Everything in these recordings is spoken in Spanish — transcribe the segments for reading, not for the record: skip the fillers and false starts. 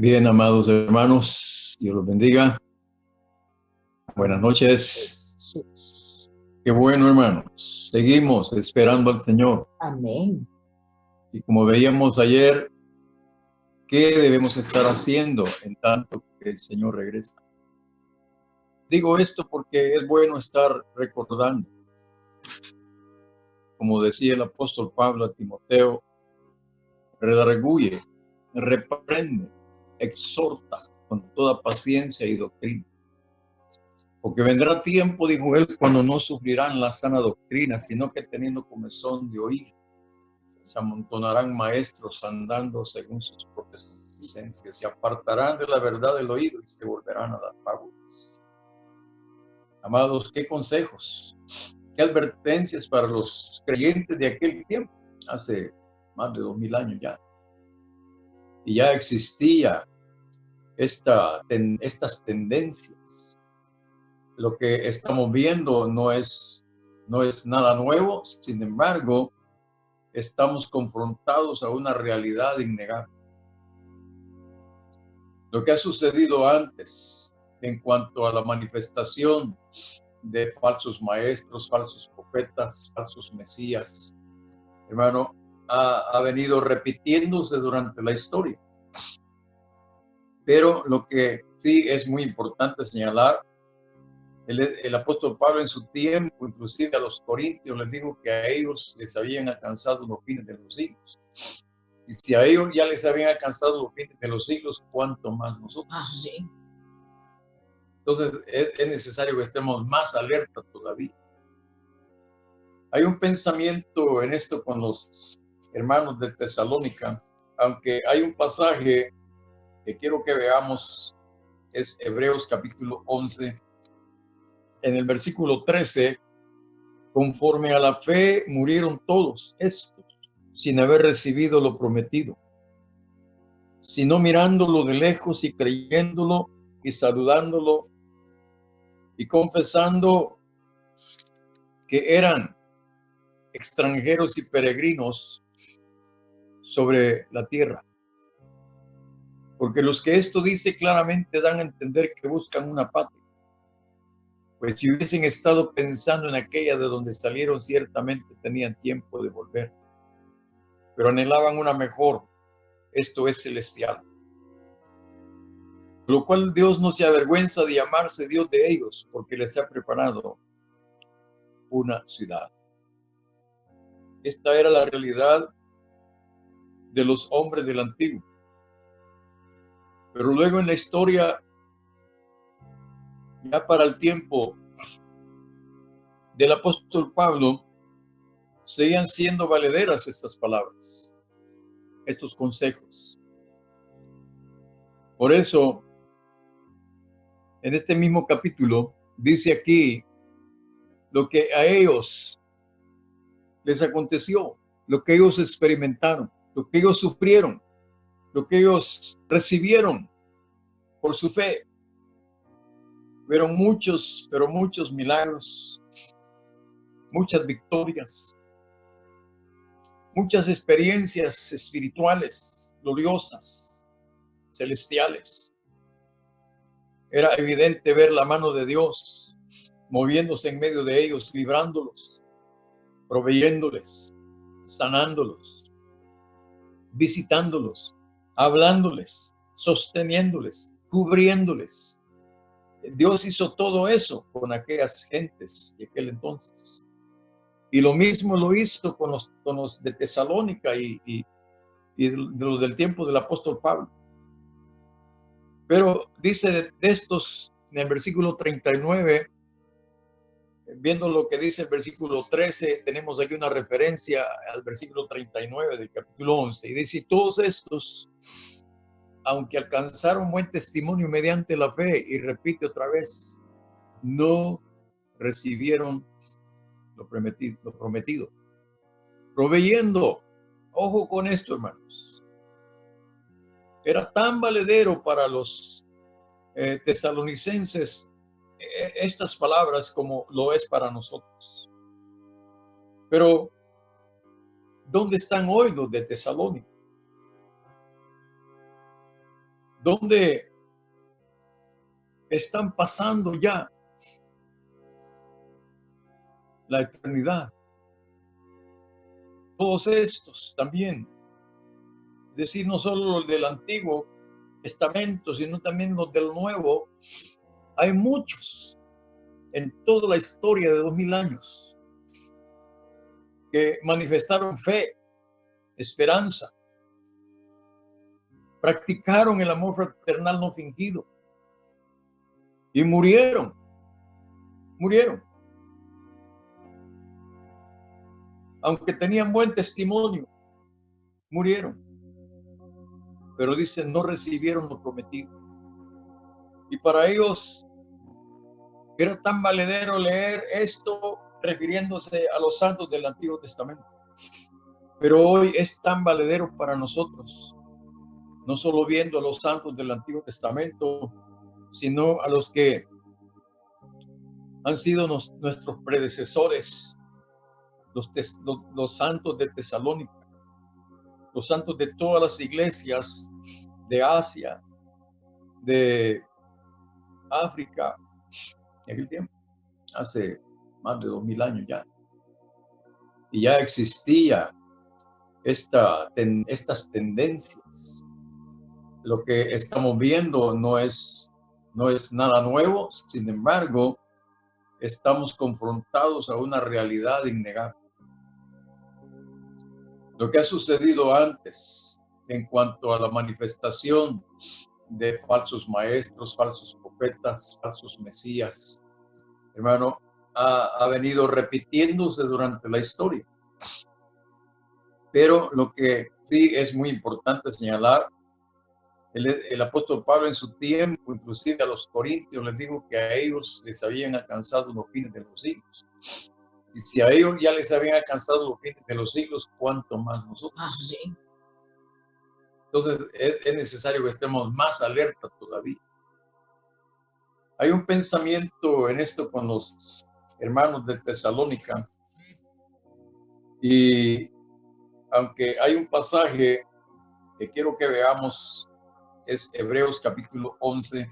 Bien, amados hermanos, Dios los bendiga. Buenas noches. Qué bueno, hermanos. Seguimos esperando al Señor. Amén. Y como veíamos ayer, ¿qué debemos estar haciendo en tanto que el Señor regresa? Digo esto porque es bueno estar recordando. Como decía el apóstol Pablo a Timoteo, redarguye, reprende, exhorta con toda paciencia y doctrina. Porque vendrá tiempo, dijo él, cuando no sufrirán la sana doctrina, sino que teniendo comezón de oír, se amontonarán maestros andando según sus propias concupiscencias, se apartarán de la verdad del oído y se volverán a dar fábulas. Amados, qué consejos, qué advertencias para los creyentes de aquel tiempo, hace más de 2000 años ya. Y ya existía estas tendencias. Lo que estamos viendo no es nada nuevo, sin embargo, estamos confrontados a una realidad innegable. Lo que ha sucedido antes en cuanto a la manifestación de falsos maestros, falsos profetas, falsos mesías, hermano, ha venido repitiéndose durante la historia. Pero lo que sí es muy importante señalar, el apóstol Pablo en su tiempo, inclusive a los corintios, les dijo que a ellos les habían alcanzado los fines de los siglos. Y si a ellos ya les habían alcanzado los fines de los siglos, ¿cuánto más nosotros? Amén. Entonces es necesario que estemos más alertas todavía. Hay un pensamiento en esto con los hermanos de Tesalónica, aunque hay un pasaje que quiero que veamos, es Hebreos capítulo 11, en el versículo 13, conforme a la fe murieron todos estos, sin haber recibido lo prometido, sino mirándolo de lejos y creyéndolo y saludándolo y confesando que eran extranjeros y peregrinos sobre la tierra. Porque los que esto dice claramente dan a entender que buscan una patria. Pues si hubiesen estado pensando en aquella de donde salieron, ciertamente tenían tiempo de volver. Pero anhelaban una mejor, esto es celestial. Por lo cual Dios no se avergüenza de llamarse Dios de ellos, porque les ha preparado una ciudad. Esta era la realidad de los hombres del antiguo. Pero luego en la historia, ya para el tiempo del apóstol Pablo, seguían siendo valederas estas palabras, estos consejos. Por eso, en este mismo capítulo, dice aquí lo que a ellos les aconteció, lo que ellos experimentaron, lo que ellos sufrieron, lo que ellos recibieron por su fe. Fueron muchos, pero muchos milagros, muchas victorias, muchas experiencias espirituales, gloriosas, celestiales. Era evidente ver la mano de Dios moviéndose en medio de ellos, librándolos, proveyéndoles, sanándolos, visitándolos, hablándoles, sosteniéndoles, cubriéndoles. Dios hizo todo eso con aquellas gentes de aquel entonces. Y lo mismo lo hizo con los de Tesalónica y de los del tiempo del apóstol Pablo. Pero dice de estos, en el versículo 39, viendo lo que dice el versículo 13, tenemos aquí una referencia al versículo 39 del capítulo 11. Y dice, todos estos, aunque alcanzaron buen testimonio mediante la fe, y repite otra vez, no recibieron lo prometido. Proveyendo, ojo con esto, hermanos. Era tan valedero para los tesalonicenses estas palabras como lo es para nosotros. Pero, ¿dónde están hoy los de Tesalónica? donde están pasando ya la eternidad. Todos estos también, es decir, no solo los del Antiguo Testamento, sino también los del Nuevo. Hay muchos en toda la historia de 2000 años que manifestaron fe, esperanza, practicaron el amor fraternal no fingido y murieron. Aunque tenían buen testimonio, murieron. Pero dicen, no recibieron lo prometido. Y para ellos era tan valedero leer esto refiriéndose a los santos del Antiguo Testamento. Pero hoy es tan valedero para nosotros, no solo viendo a los santos del Antiguo Testamento, sino a los que han sido nuestros predecesores, los santos de Tesalónica, los santos de todas las iglesias de Asia, de África, en aquel tiempo, hace más de 2000 años ya. Y ya existía estas tendencias. Lo que estamos viendo no es nada nuevo, sin embargo, estamos confrontados a una realidad innegable. Lo que ha sucedido antes en cuanto a la manifestación de falsos maestros, falsos profetas, falsos mesías, hermano, ha venido repitiéndose durante la historia. Pero lo que sí es muy importante señalar, el apóstol Pablo en su tiempo, inclusive a los corintios, les dijo que a ellos les habían alcanzado los fines de los siglos. Y si a ellos ya les habían alcanzado los fines de los siglos, ¿cuánto más nosotros? Amén. Entonces es necesario que estemos más alerta todavía. Hay un pensamiento en esto con los hermanos de Tesalónica. Y aunque hay un pasaje que quiero que veamos, es Hebreos capítulo 11.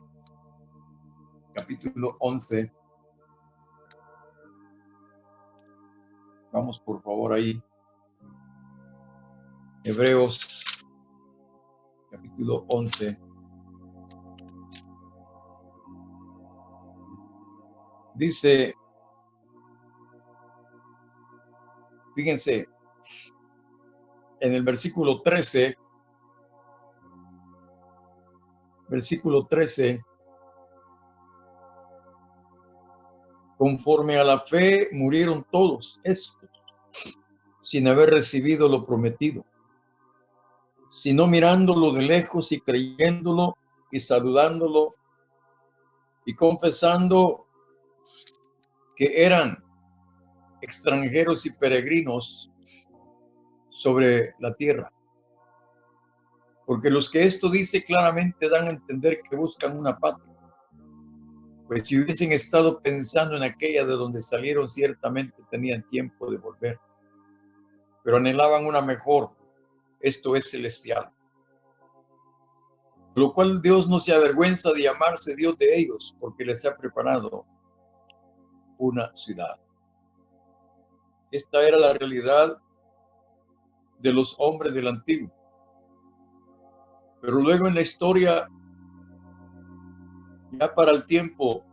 Capítulo 11. Vamos por favor ahí. Hebreos capítulo 11. Dice, fíjense, en el versículo 13, conforme a la fe murieron todos estos, sin haber recibido lo prometido, sino mirándolo de lejos y creyéndolo y saludándolo y confesando que eran extranjeros y peregrinos sobre la tierra. Porque los que esto dice claramente dan a entender que buscan una patria. Pues si hubiesen estado pensando en aquella de donde salieron, ciertamente tenían tiempo de volver. Pero anhelaban una mejor, esto es celestial. Por lo cual Dios no se avergüenza de llamarse Dios de ellos, porque les ha preparado una ciudad. Esta era la realidad de los hombres del antiguo. Pero luego en la historia, ya para el tiempo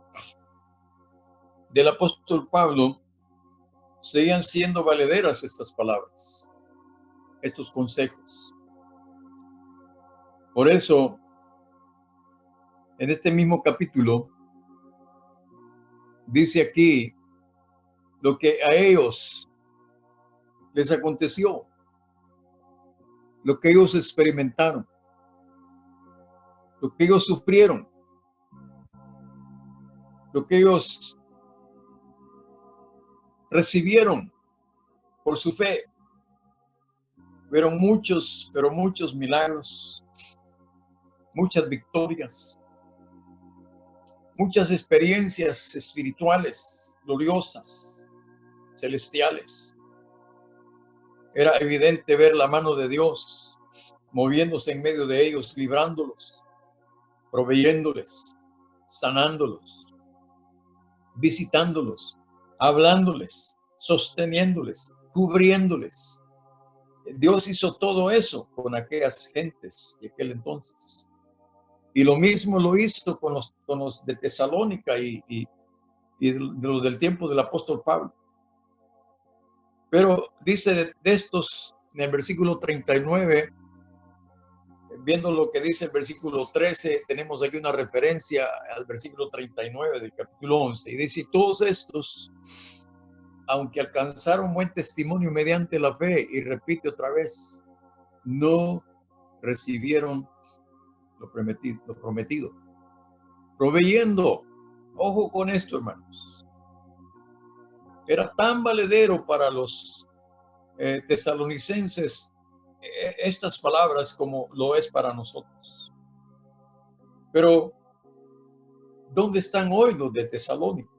del apóstol Pablo, seguían siendo valederas estas palabras, estos consejos. Por eso, en este mismo capítulo, dice aquí lo que a ellos les aconteció, lo que ellos experimentaron, lo que ellos sufrieron, lo que ellos recibieron por su fe. Fueron muchos, pero muchos milagros, muchas victorias, muchas experiencias espirituales, gloriosas, celestiales. Era evidente ver la mano de Dios moviéndose en medio de ellos, librándolos, proveyéndoles, sanándolos, visitándolos, hablándoles, sosteniéndoles, cubriéndoles. Dios hizo todo eso con aquellas gentes de aquel entonces. Y lo mismo lo hizo con los de Tesalónica y de los del tiempo del apóstol Pablo. Pero dice de estos, en el versículo 39, viendo lo que dice el versículo 13, tenemos aquí una referencia al versículo 39 del capítulo 11. Y dice, todos estos, aunque alcanzaron buen testimonio mediante la fe, y repite otra vez, no recibieron lo prometido. Proveyendo, ojo con esto, hermanos. Era tan valedero para los tesalonicenses estas palabras como lo es para nosotros. Pero, ¿dónde están hoy los de Tesalónica?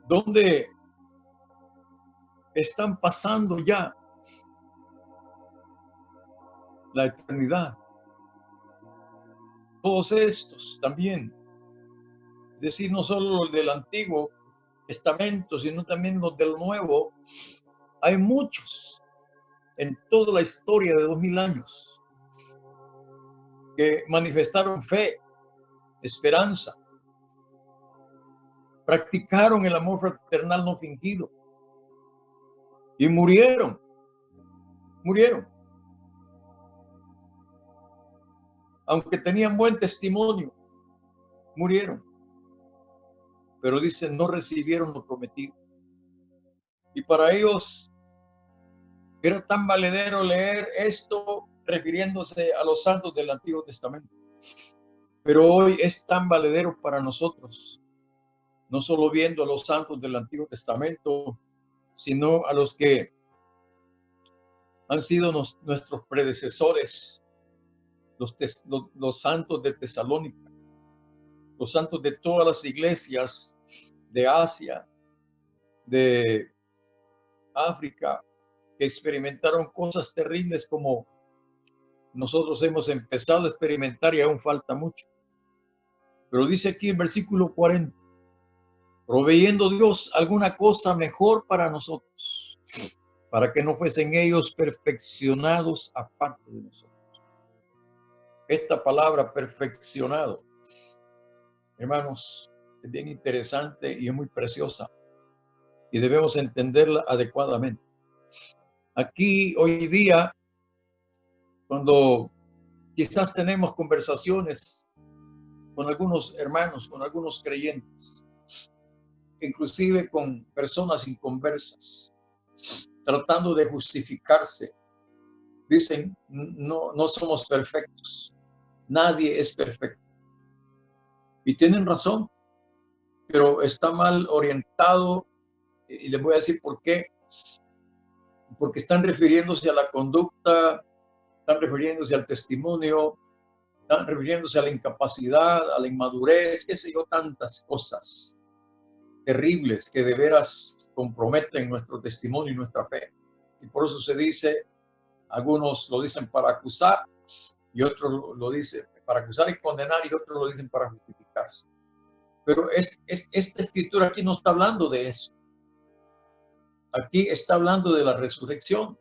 ¿Dónde están pasando ya la eternidad? Todos estos también. Es decir, no solo los del Antiguo Testamento, sino también los del Nuevo. Hay muchos en toda la historia de 2000 años que manifestaron fe, esperanza, practicaron el amor fraternal no fingido y murieron. Aunque tenían buen testimonio, murieron. Pero dicen, no recibieron lo prometido. Y para ellos era tan valedero leer esto refiriéndose a los santos del Antiguo Testamento. Pero hoy es tan valedero para nosotros, no solo viendo a los santos del Antiguo Testamento, sino a los que han sido nuestros predecesores, los santos de Tesalónica, los santos de todas las iglesias de Asia, de África, que experimentaron cosas terribles como nosotros hemos empezado a experimentar y aún falta mucho. Pero dice aquí en versículo 40, proveyendo Dios alguna cosa mejor para nosotros, para que no fuesen ellos perfeccionados aparte de nosotros. Esta palabra perfeccionado, hermanos, es bien interesante y es muy preciosa y debemos entenderla adecuadamente. Aquí hoy día, cuando quizás tenemos conversaciones con algunos hermanos, con algunos creyentes, inclusive con personas inconversas, tratando de justificarse, dicen, no somos perfectos, nadie es perfecto. Y tienen razón, pero está mal orientado, y les voy a decir por qué. Porque están refiriéndose a la conducta, están refiriéndose al testimonio, están refiriéndose a la incapacidad, a la inmadurez, qué sé yo, tantas cosas terribles que de veras comprometen nuestro testimonio y nuestra fe. Y por eso se dice, algunos lo dicen para acusar y otros lo dicen para acusar y condenar y otros lo dicen para justificarse. Pero esta escritura aquí no está hablando de eso. Aquí está hablando de la resurrección,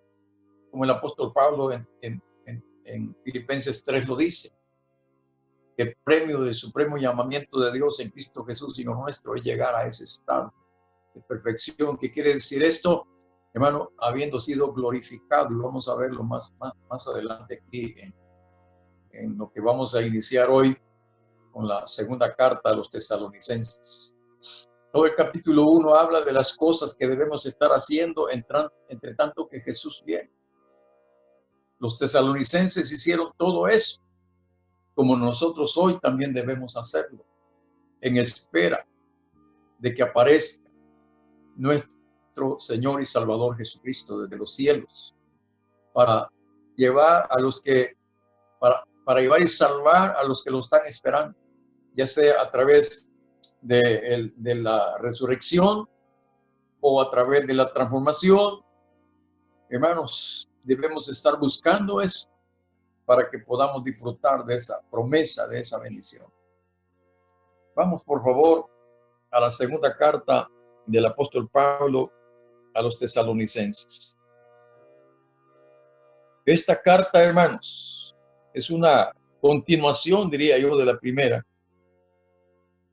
como el apóstol Pablo en Filipenses 3 lo dice, que el premio del supremo llamamiento de Dios en Cristo Jesús y no nuestro es llegar a ese estado de perfección. ¿Qué quiere decir esto? Hermano, habiendo sido glorificado, y vamos a verlo más adelante aquí en lo que vamos a iniciar hoy con la segunda carta a los tesalonicenses. Todo el capítulo 1 habla de las cosas que debemos estar haciendo entre tanto que Jesús viene. Los tesalonicenses hicieron todo eso, como nosotros hoy también debemos hacerlo, en espera de que aparezca nuestro Señor y Salvador Jesucristo desde los cielos, para llevar a los que, para llevar y salvar a los que lo están esperando, ya sea a través de la resurrección o a través de la transformación. Hermanos, debemos estar buscando eso para que podamos disfrutar de esa promesa, de esa bendición. Vamos, por favor, a la segunda carta del apóstol Pablo a los tesalonicenses. Esta carta, hermanos, es una continuación, diría yo, de la primera.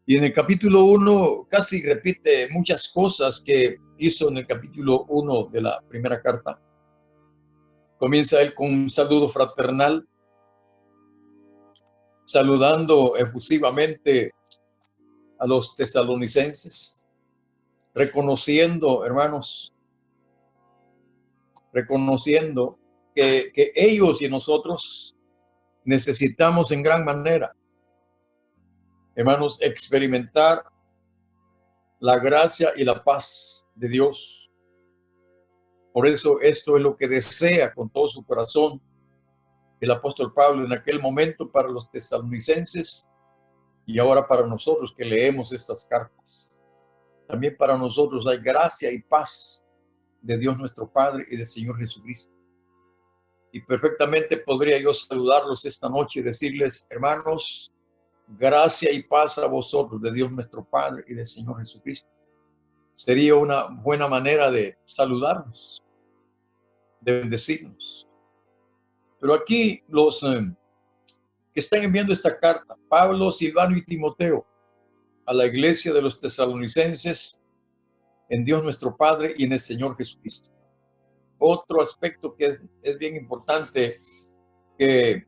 Y en el capítulo 1 casi repite muchas cosas que hizo en el capítulo 1 de la primera carta. Comienza él con un saludo fraternal, saludando efusivamente a los tesalonicenses, reconociendo, hermanos, reconociendo que ellos y nosotros necesitamos en gran manera, hermanos, experimentar la gracia y la paz de Dios. Por eso esto es lo que desea con todo su corazón el apóstol Pablo en aquel momento para los tesalonicenses y ahora para nosotros que leemos estas cartas. También para nosotros hay gracia y paz de Dios nuestro Padre y del Señor Jesucristo. Y perfectamente podría yo saludarlos esta noche y decirles, hermanos, gracia y paz a vosotros de Dios nuestro Padre y del Señor Jesucristo. Sería una buena manera de saludarnos, de bendecirnos. Pero aquí los que están enviando esta carta, Pablo, Silvano y Timoteo, a la iglesia de los tesalonicenses en Dios nuestro Padre y en el Señor Jesucristo. Otro aspecto que es bien importante que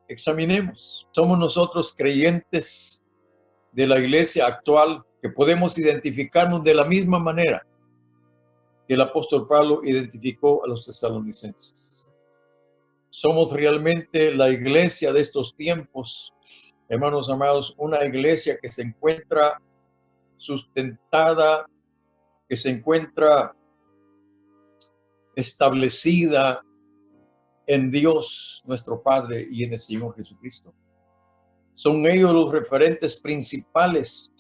examinemos. Somos nosotros creyentes de la iglesia actual que podemos identificarnos de la misma manera que el apóstol Pablo identificó a los tesalonicenses. Somos realmente la iglesia de estos tiempos, hermanos amados, una iglesia que se encuentra sustentada, que se encuentra establecida en Dios nuestro Padre y en el Señor Jesucristo. Son ellos los referentes principales,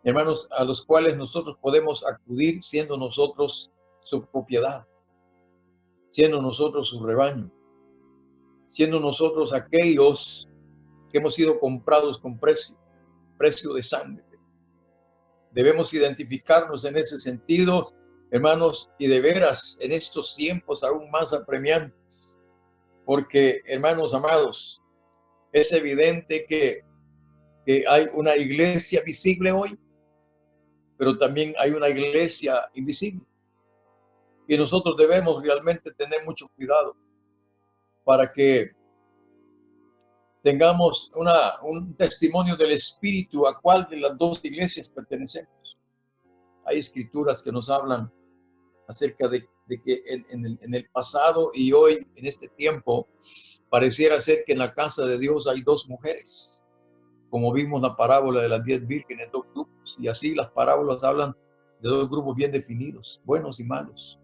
hermanos, a los cuales nosotros podemos acudir siendo nosotros su propiedad, siendo nosotros su rebaño, siendo nosotros aquellos que hemos sido comprados con precio de sangre. Debemos identificarnos en ese sentido, hermanos, y de veras en estos tiempos aún más apremiantes, porque, hermanos amados, es evidente que hay una iglesia visible hoy, pero también hay una iglesia invisible. Y nosotros debemos realmente tener mucho cuidado para que tengamos un testimonio del Espíritu a cuál de las dos iglesias pertenecemos. Hay escrituras que nos hablan acerca de que en el pasado y hoy, en este tiempo, pareciera ser que en la casa de Dios hay dos mujeres, como vimos la parábola de las 10 vírgenes, dos grupos, y así las parábolas hablan de dos grupos bien definidos, buenos y malos,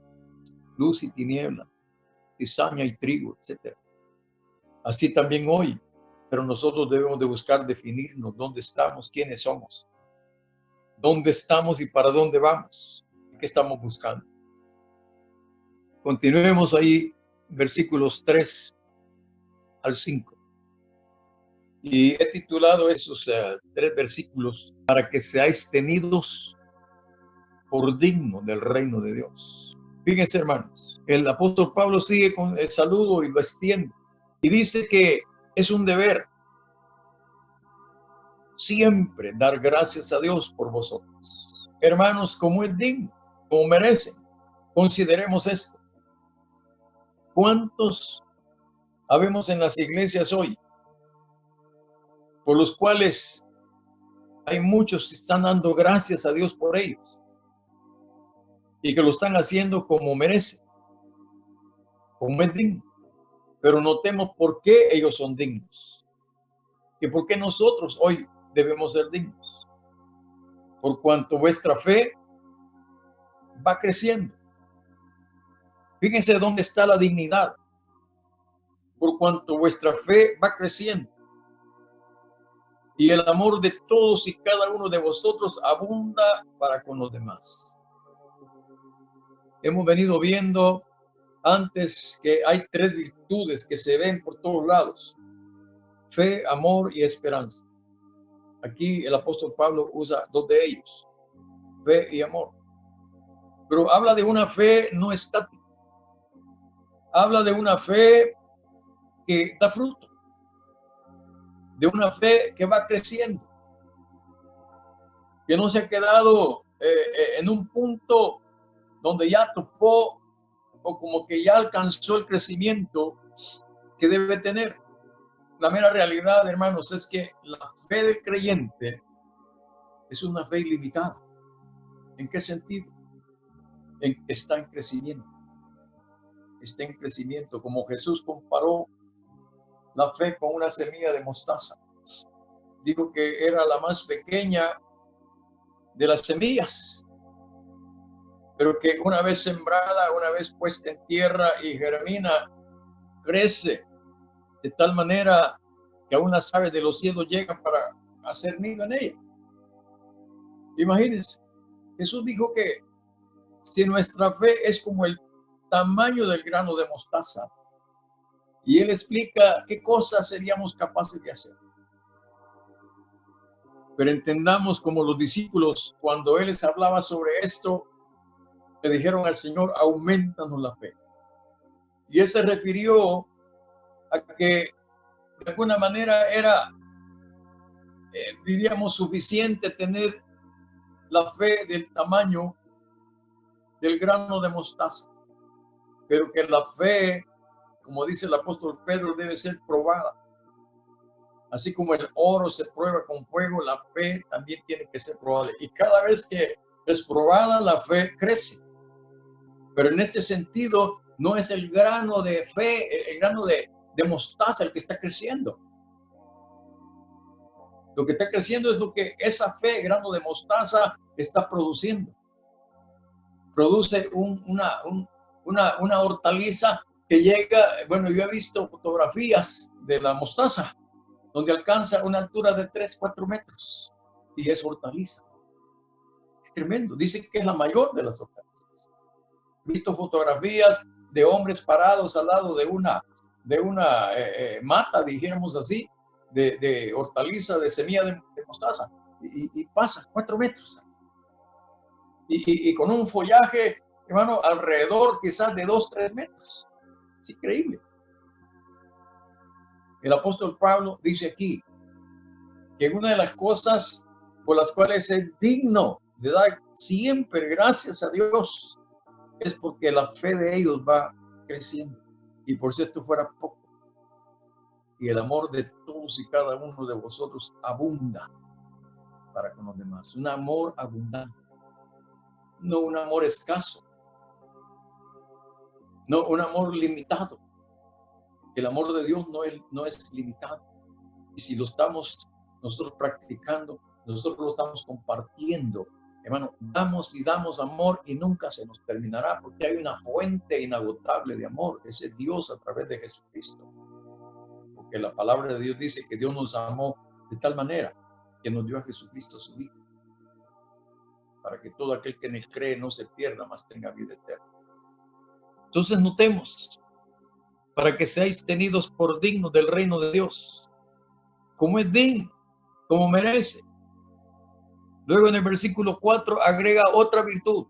luz y tiniebla, cizaña y trigo, etc. Así también hoy, pero nosotros debemos de buscar definirnos dónde estamos, quiénes somos, dónde estamos y para dónde vamos, qué estamos buscando. Continuemos ahí, versículos 3 al 5. Y he titulado esos 3 versículos para que seáis tenidos por digno del reino de Dios. Fíjense, hermanos, el apóstol Pablo sigue con el saludo y lo extiende. Y dice que es un deber siempre dar gracias a Dios por vosotros. Hermanos, como es digno, como merecen. Consideremos esto. ¿Cuántos habemos en las iglesias hoy por los cuales hay muchos que están dando gracias a Dios por ellos y que lo están haciendo como merecen, como es digno? Pero notemos por qué ellos son dignos y por qué nosotros hoy debemos ser dignos. Por cuanto vuestra fe va creciendo. Fíjense dónde está la dignidad. Por cuanto vuestra fe va creciendo y el amor de todos y cada uno de vosotros abunda para con los demás. Hemos venido viendo antes que hay tres virtudes que se ven por todos lados: fe, amor y esperanza. Aquí el apóstol Pablo usa dos de ellos, fe y amor. Pero habla de una fe no estática. Habla de una fe que da fruto, de una fe que va creciendo, que no se ha quedado en un punto donde ya topó o como que ya alcanzó el crecimiento que debe tener. La mera realidad, hermanos, es que la fe del creyente es una fe ilimitada. ¿En qué sentido? Está en crecimiento. Está en crecimiento, como Jesús comparó la fe con una semilla de mostaza. Dijo que era la más pequeña de las semillas, pero que una vez sembrada, una vez puesta en tierra y germina, crece de tal manera que aún las aves de los cielos llegan para hacer nido en ella. Imagínense, Jesús dijo que si nuestra fe es como el tamaño del grano de mostaza, y Él explica qué cosas seríamos capaces de hacer. Pero entendamos, como los discípulos, cuando Él les hablaba sobre esto, le dijeron al Señor: aumentanos la fe. Y Él se refirió a que de alguna manera era, diríamos, suficiente tener la fe del tamaño del grano de mostaza, pero que la fe, como dice el apóstol Pedro, debe ser probada. Así como el oro se prueba con fuego, la fe también tiene que ser probada. Y cada vez que es probada, la fe crece. Pero en este sentido, no es el grano de fe, el grano de mostaza el que está creciendo. Lo que está creciendo es lo que esa fe, grano de mostaza, está produciendo. Produce una hortaliza que llega, bueno, yo he visto fotografías de la mostaza, donde alcanza una altura de 3-4 metros, y es hortaliza. Es tremendo. Dicen que es la mayor de las hortalizas. He visto fotografías de hombres parados al lado de una mata, dijéramos así, de hortaliza, de semilla de mostaza, y pasa 4 metros. Y con un follaje, hermano, alrededor quizás de 2-3 metros. Es increíble. El apóstol Pablo dice aquí que una de las cosas por las cuales es digno de dar siempre gracias a Dios es porque la fe de ellos va creciendo. Y por si esto fuera poco, y el amor de todos y cada uno de vosotros abunda para con los demás. Un amor abundante, no un amor escaso, no un amor limitado. El amor de Dios no es limitado. Y si lo estamos nosotros practicando, nosotros lo estamos compartiendo, hermano, damos y damos amor y nunca se nos terminará, porque hay una fuente inagotable de amor. Ese es Dios a través de Jesucristo. Porque la palabra de Dios dice que Dios nos amó de tal manera que nos dio a Jesucristo su Hijo, para que todo aquel que en él cree no se pierda, mas tenga vida eterna. Entonces notemos, para que seáis tenidos por dignos del reino de Dios, como es digno, como merece. Luego en el versículo 4 agrega otra virtud: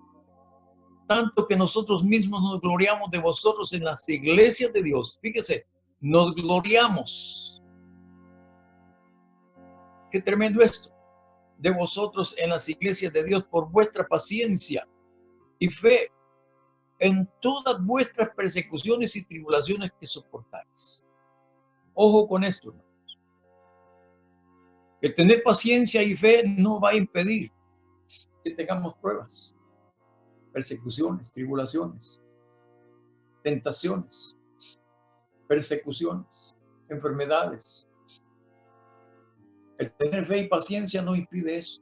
tanto que nosotros mismos nos gloriamos de vosotros en las iglesias de Dios. Fíjese, nos gloriamos. Qué tremendo esto. De vosotros en las iglesias de Dios por vuestra paciencia y fe en todas vuestras persecuciones y tribulaciones que soportáis. Ojo con esto, hermanos. El tener paciencia y fe no va a impedir que tengamos pruebas, persecuciones, tribulaciones, tentaciones, persecuciones, enfermedades. El tener fe y paciencia no impide eso.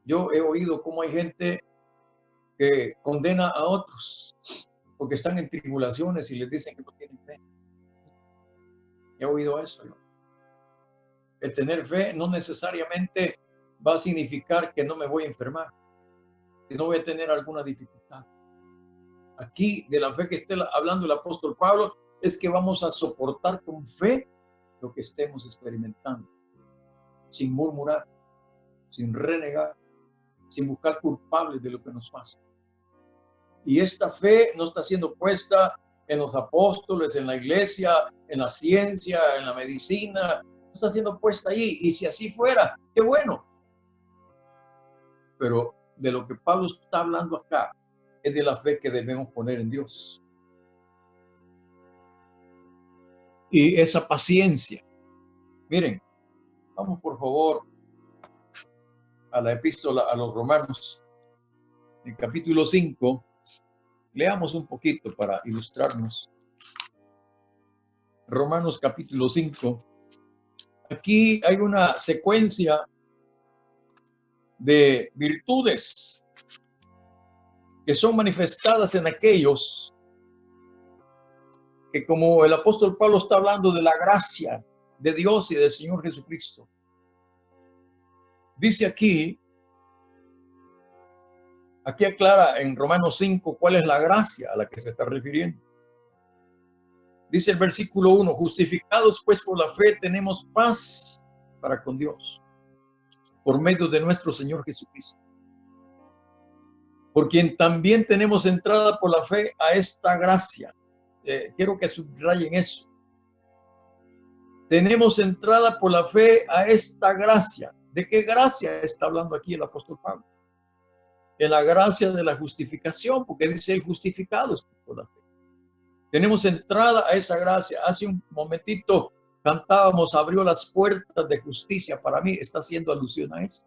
Yo he oído cómo hay gente que condena a otros porque están en tribulaciones y les dicen que no tienen fe. He oído eso yo. El tener fe no necesariamente va a significar que no me voy a enfermar, que no voy a tener alguna dificultad. aquí de la fe que esté hablando el apóstol Pablo es que vamos a soportar con fe lo que estemos experimentando, sin murmurar, sin renegar, sin buscar culpables de lo que nos pasa. Y esta fe no está siendo puesta en los apóstoles, en la iglesia, en la ciencia, en la medicina, no está siendo puesta allí. Y si así fuera, qué bueno. Pero de lo que Pablo está hablando acá es de la fe que debemos poner en Dios. Y esa paciencia. Miren, vamos por favor a la epístola a los Romanos, en capítulo 5. Leamos un poquito para ilustrarnos. Romanos capítulo 5. Aquí hay una secuencia de virtudes que son manifestadas en aquellos que, como el apóstol Pablo está hablando de la gracia de Dios y del Señor Jesucristo, dice aquí aclara en Romanos 5 cuál es la gracia a la que se está refiriendo. Dice el versículo 1, justificados pues por la fe tenemos paz para con Dios, por medio de nuestro Señor Jesucristo, por quien también tenemos entrada por la fe a esta gracia. Quiero que subrayen eso. Tenemos entrada por la fe a esta gracia. ¿De qué gracia está hablando aquí el apóstol Pablo? En la gracia de la justificación, porque dice justificados por la fe. Tenemos entrada a esa gracia. Hace un momentito cantábamos, abrió las puertas de justicia. Para mí está haciendo alusión a eso.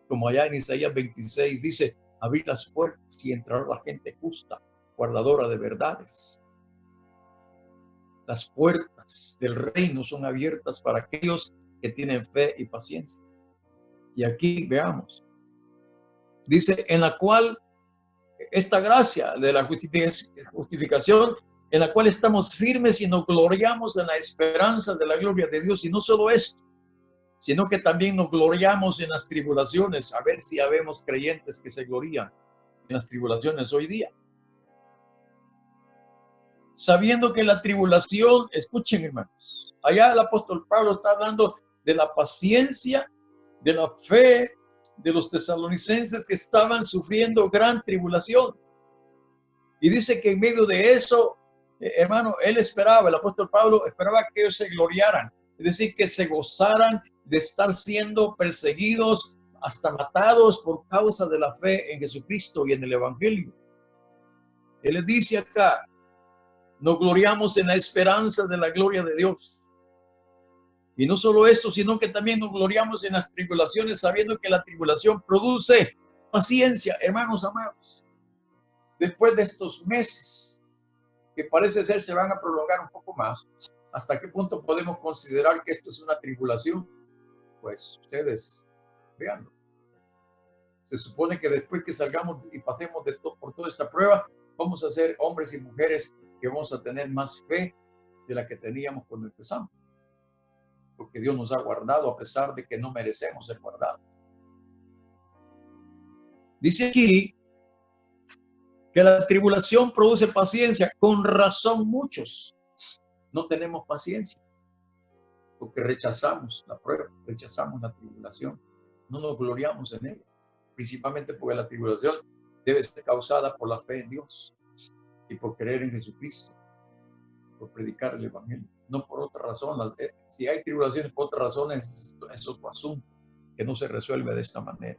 Como allá en Isaías 26 dice, abrir las puertas y entrará la gente justa, guardadora de verdades. Las puertas del reino son abiertas para aquellos que tienen fe y paciencia. Y aquí veamos. Dice, en la cual esta gracia de la justificación, en la cual estamos firmes y nos gloriamos en la esperanza de la gloria de Dios. Y no solo esto, sino que también nos gloriamos en las tribulaciones. A ver si habemos creyentes que se glorían en las tribulaciones hoy día. Sabiendo que la tribulación, escuchen hermanos, allá el apóstol Pablo está hablando de la paciencia, de la fe de los tesalonicenses que estaban sufriendo gran tribulación. Y dice que en medio de eso, hermano, él esperaba, el apóstol Pablo esperaba que ellos se gloriaran, es decir, que se gozaran de estar siendo perseguidos, hasta matados por causa de la fe en Jesucristo y en el Evangelio. Él les dice acá, nos gloriamos en la esperanza de la gloria de Dios. Y no solo eso, sino que también nos gloriamos en las tribulaciones, sabiendo que la tribulación produce paciencia, hermanos amados. Después de estos meses, que parece ser se van a prolongar un poco más, ¿hasta qué punto podemos considerar que esto es una tribulación? Pues ustedes veanlo. Se supone que después que salgamos y pasemos por toda esta prueba, vamos a ser hombres y mujeres que vamos a tener más fe de la que teníamos cuando empezamos. Porque Dios nos ha guardado a pesar de que no merecemos ser guardados. Dice aquí que la tribulación produce paciencia. Con razón muchos no tenemos paciencia. Porque rechazamos la prueba, rechazamos la tribulación. No nos gloriamos en ella. Principalmente porque la tribulación debe ser causada por la fe en Dios y por creer en Jesucristo, por predicar el Evangelio. No por otra razón. Si hay tribulaciones por otras razones, es otro asunto que no se resuelve de esta manera.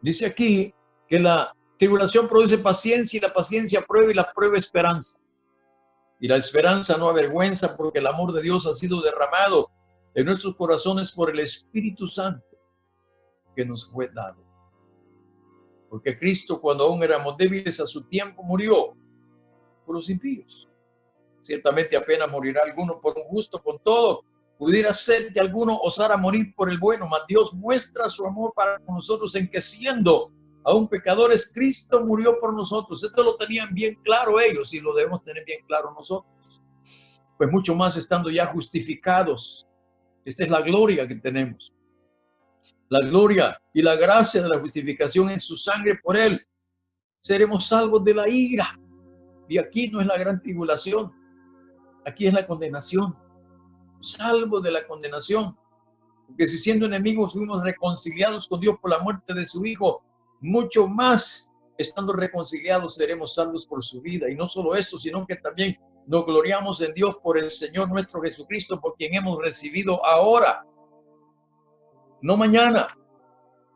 Dice aquí que la tribulación produce paciencia y la paciencia prueba y la prueba esperanza. Y la esperanza no avergüenza porque el amor de Dios ha sido derramado en nuestros corazones por el Espíritu Santo que nos fue dado. Porque Cristo, cuando aún éramos débiles a su tiempo, murió por los impíos. Ciertamente apenas morirá alguno por un justo, con todo pudiera ser que alguno osara morir por el bueno, mas Dios muestra su amor para nosotros en que siendo aún pecadores, Cristo murió por nosotros. Esto lo tenían bien claro ellos y lo debemos tener bien claro nosotros. Pues mucho más estando ya justificados. Esta es la gloria que tenemos. La gloria y la gracia de la justificación en su sangre por Él, seremos salvos de la ira. Y aquí no es la gran tribulación, aquí es la condenación. Salvos de la condenación. Porque si siendo enemigos fuimos reconciliados con Dios por la muerte de su Hijo, mucho más estando reconciliados seremos salvos por su vida. Y no solo eso, sino que también nos gloriamos en Dios por el Señor nuestro Jesucristo, por quien hemos recibido ahora, no mañana,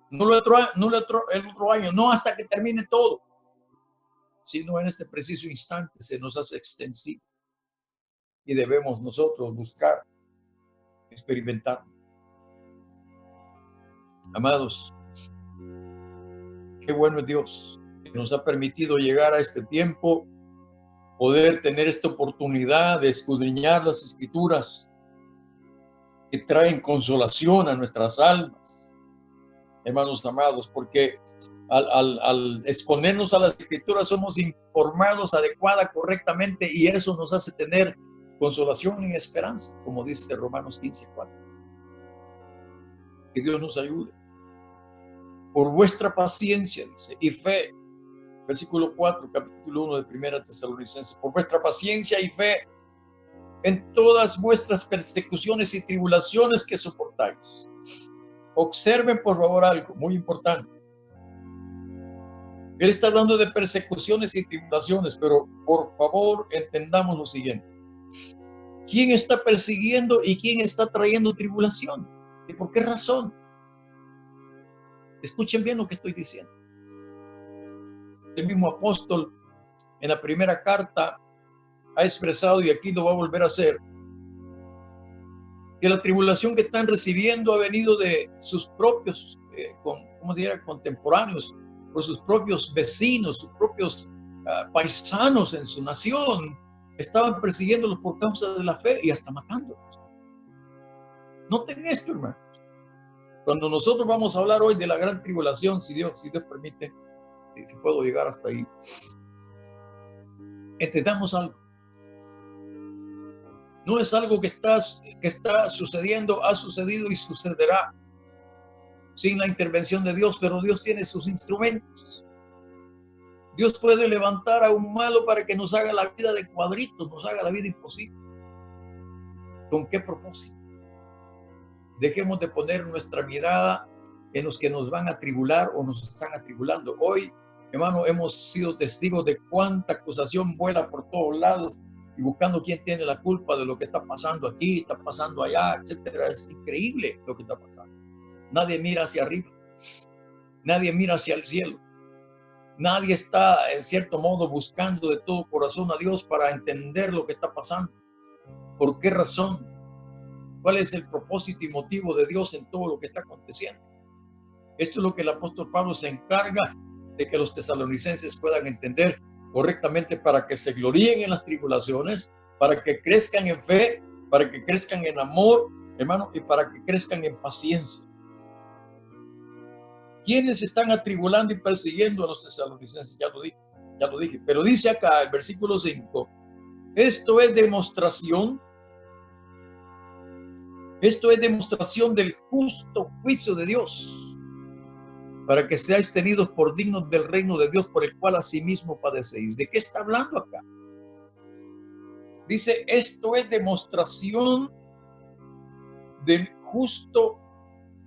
no el otro año, no hasta que termine todo, sino en este preciso instante se nos hace extensivo y debemos nosotros buscar, experimentar. Amados, qué bueno es Dios que nos ha permitido llegar a este tiempo, poder tener esta oportunidad de escudriñar las Escrituras que traen consolación a nuestras almas, hermanos amados, porque al exponernos a las Escrituras somos informados adecuada, correctamente, y eso nos hace tener consolación y esperanza, como dice Romanos 15:4. Que Dios nos ayude. Por vuestra paciencia, dice, y fe, versículo 4, capítulo 1 de Primera Tesalonicenses, por vuestra paciencia y fe en todas vuestras persecuciones y tribulaciones que soportáis. Observen por favor algo muy importante. Él está hablando de persecuciones y tribulaciones, pero por favor entendamos lo siguiente. ¿Quién está persiguiendo y quién está trayendo tribulación? ¿Y por qué razón? Escuchen bien lo que estoy diciendo. El mismo apóstol en la primera carta ha expresado, y aquí lo va a volver a hacer, que la tribulación que están recibiendo ha venido de sus propios, contemporáneos, por sus propios vecinos, sus propios paisanos en su nación. Estaban persiguiéndolos por causa de la fe y hasta matándolos. Noten esto, hermanos. Cuando nosotros vamos a hablar hoy de la gran tribulación, si Dios permite, si puedo llegar hasta ahí, entendamos algo. No es algo que está sucediendo, ha sucedido y sucederá sin la intervención de Dios, pero Dios tiene sus instrumentos. Dios puede levantar a un malo para que nos haga la vida de cuadritos, nos haga la vida imposible. ¿Con qué propósito? Dejemos de poner nuestra mirada en los que nos van a atribular o nos están atribulando. Hoy, hermano, hemos sido testigos de cuánta acusación vuela por todos lados y buscando quién tiene la culpa de lo que está pasando aquí, está pasando allá, etcétera. Es increíble lo que está pasando. Nadie mira hacia arriba, nadie mira hacia el cielo. Nadie está, en cierto modo, buscando de todo corazón a Dios para entender lo que está pasando. ¿Por qué razón? ¿Cuál es el propósito y motivo de Dios en todo lo que está aconteciendo? Esto es lo que el apóstol Pablo se encarga de que los tesalonicenses puedan entender correctamente para que se gloríen en las tribulaciones, para que crezcan en fe, para que crezcan en amor, hermano, y para que crezcan en paciencia. ¿Quiénes están atribulando y persiguiendo a los tesalonicenses? Ya lo dije. Pero dice acá el versículo 5, esto es demostración del justo juicio de Dios, para que seáis tenidos por dignos del reino de Dios, por el cual asimismo padecéis. ¿De qué está hablando acá? Dice, esto es demostración del justo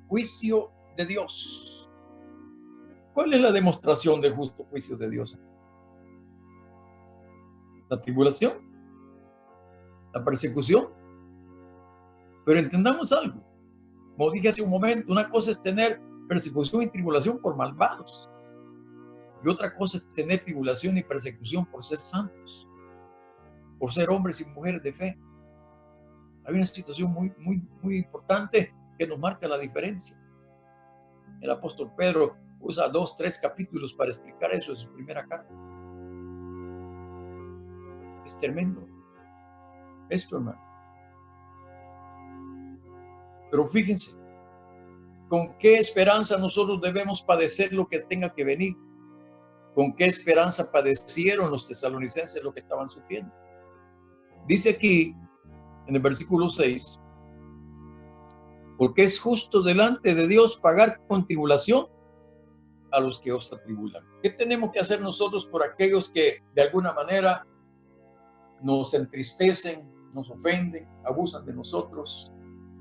juicio de Dios. ¿Cuál es la demostración del justo juicio de Dios? La tribulación, la persecución. Pero entendamos algo. Como dije hace un momento, una cosa es tener persecución y tribulación por malvados. Y otra cosa es tener tribulación y persecución por ser santos, por ser hombres y mujeres de fe. Hay una situación muy importante que nos marca la diferencia. El apóstol Pedro usa 2-3 capítulos para explicar eso en su primera carta. Es tremendo esto, hermano. Pero fíjense, ¿con qué esperanza nosotros debemos padecer lo que tenga que venir? ¿Con qué esperanza padecieron los tesalonicenses lo que estaban sufriendo? Dice aquí, en el versículo 6, porque es justo delante de Dios pagar con tribulación a los que os atribulan. ¿Qué tenemos que hacer nosotros por aquellos que de alguna manera nos entristecen, nos ofenden, abusan de nosotros,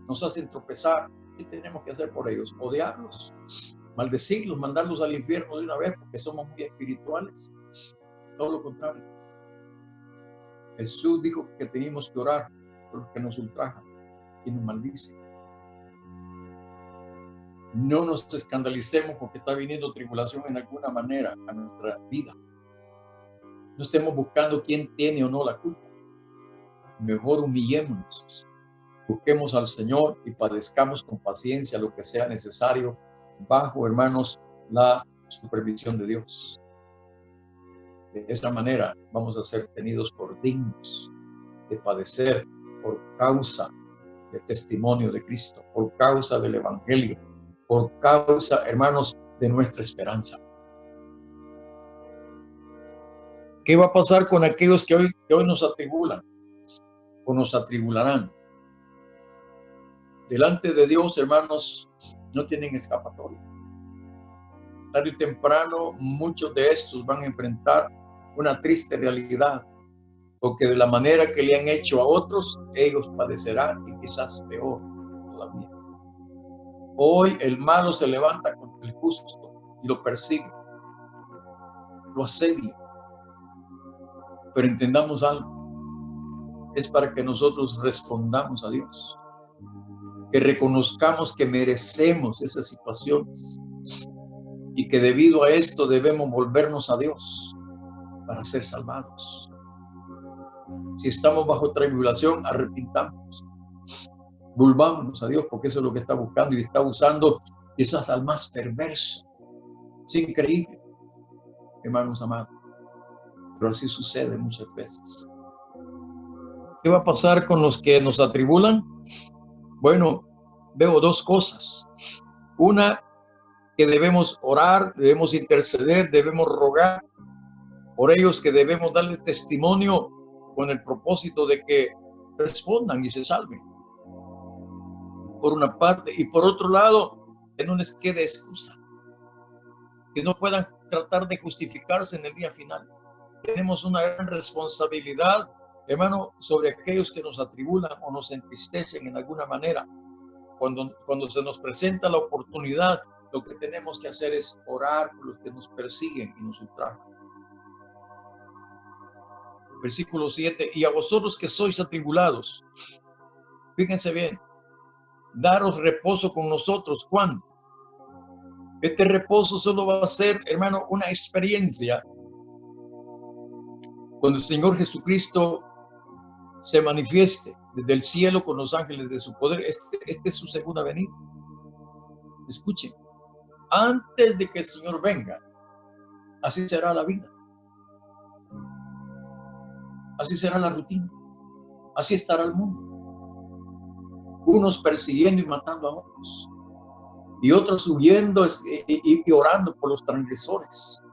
nos hacen tropezar? ¿Qué tenemos que hacer por ellos? ¿Odiarlos? ¿Maldecirlos? ¿Mandarlos al infierno de una vez porque somos muy espirituales? Todo lo contrario. Jesús dijo que teníamos que orar por los que nos ultrajan y nos maldicen. No nos escandalicemos porque está viniendo tribulación en alguna manera a nuestra vida. No estemos buscando quién tiene o no la culpa. Mejor humillémonos. Busquemos al Señor y padezcamos con paciencia lo que sea necesario bajo, hermanos, la supervisión de Dios. De esa manera vamos a ser tenidos por dignos de padecer por causa del testimonio de Cristo, por causa del Evangelio, por causa, hermanos, de nuestra esperanza. ¿Qué va a pasar con aquellos que hoy nos atribulan o nos atribularán? Delante de Dios, hermanos, no tienen escapatoria. Tarde o temprano, muchos de estos van a enfrentar una triste realidad, porque de la manera que le han hecho a otros, ellos padecerán y quizás peor todavía. Hoy el malo se levanta contra el justo y lo persigue, lo asedia. Pero entendamos algo, es para que nosotros respondamos a Dios, que reconozcamos que merecemos esas situaciones y que debido a esto debemos volvernos a Dios para ser salvados. Si estamos bajo tribulación, arrepintamos, volvámonos a Dios, porque eso es lo que está buscando y está usando quizás al más perverso. Es increíble, hermanos amados, pero así sucede muchas veces. ¿Qué va a pasar con los que nos atribulan? Bueno, veo dos cosas. Una, que debemos orar, debemos interceder, debemos rogar por ellos, que debemos darles testimonio con el propósito de que respondan y se salven. Por una parte, y por otro lado, que no les quede excusa, que no puedan tratar de justificarse en el día final. Tenemos una gran responsabilidad, hermano, sobre aquellos que nos atribulan o nos entristecen en alguna manera. Cuando se nos presenta la oportunidad, lo que tenemos que hacer es orar por los que nos persiguen y nos ultrajan. Versículo 7, y a vosotros que sois atribulados, fíjense bien, daros reposo con nosotros. ¿Cuándo? Este reposo solo va a ser, hermano, una experiencia cuando el Señor Jesucristo se manifieste desde el cielo con los ángeles de su poder. Este es su segunda venida. Escuchen, antes de que el Señor venga, así será la vida. Así será la rutina. Así estará el mundo. Unos persiguiendo y matando a otros. Y otros huyendo y orando por los transgresores.